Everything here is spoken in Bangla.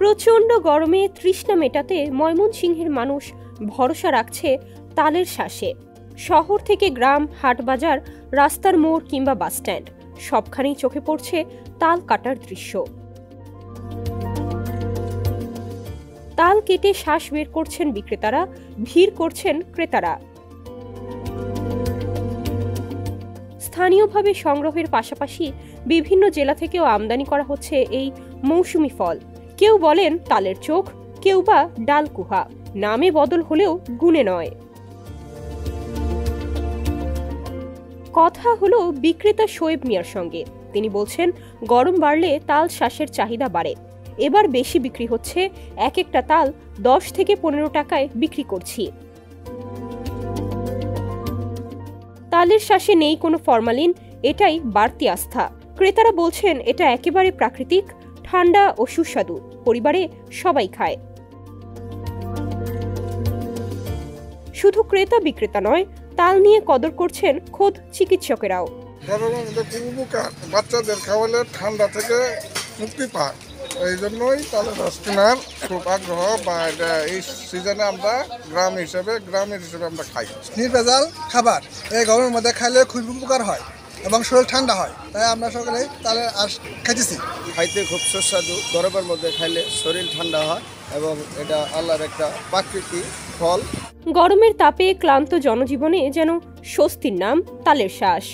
প্রচণ্ড গরমে তৃষ্ণা মেটাতে ময়মনসিংহের মানুষ ভরসা রাখছে তালের শ্বাসে। শহর থেকে গ্রাম, হাটবাজার, রাস্তার মোড় কিংবা বাসস্ট্যান্ড সবখানেই চোখে পড়ছে তাল কাটার দৃশ্য। তাল কেটে শ্বাস বের করছেন বিক্রেতারা, ভিড় করছেন ক্রেতারা। স্থানীয়ভাবে সংগ্রহের পাশাপাশি বিভিন্ন জেলা থেকেও আমদানি করা হচ্ছে এই মৌসুমি ফল। কেউ বলেন তালের চোখ, কেউ বা ডালকুহা। নামে বদল হলেও গুণে নয়। কথা হলো বিক্রেতা শোয়েব মিয়ার সঙ্গে। তিনি বলছেন, গরম বাড়লে তাল শ্বাসের চাহিদা বাড়ে। এবার বেশি বিক্রি হচ্ছে, এক একটা তাল 10 থেকে 15 টাকায় বিক্রি করছি। তালের শ্বাসে নেই কোনো ফরমালিন, এটাই বাড়তি আস্থা। ক্রেতারা বলছেন এটা একেবারে প্রাকৃতিক, ঠান্ডা ও সুস্বাদু, পরিবারে সবাই খায়। শুধু ক্রেতা বিক্রেতা নয়, তাল নিয়ে কদর করছেন খোদ চিকিৎসকেরাও। বাচ্চাদের খাওয়ালে ঠান্ডা থেকে মুক্তি পায়, এই জন্যই তালের রস কেনার খুব আগ্রহ। বা এটা এই সিজনে আমরা গ্রামের হিসেবে আমরা খাই। নির্ভেজাল খাবার এই গরমের মধ্যে খাইলে খুব উপকার হয় এবং শরীর ঠান্ডা হয়, তাই আমরা সকলে তালের আঁশ খাইতেছি। খাইতে খুব সুস্বাদু, গরমের মধ্যে খাইলে শরীর ঠান্ডা হয় এবং এটা আল্লাহর একটা প্রাকৃতিক ফল। গরমের তাপে ক্লান্ত জনজীবনে যেন স্বস্তির নাম তালের শ্বাস।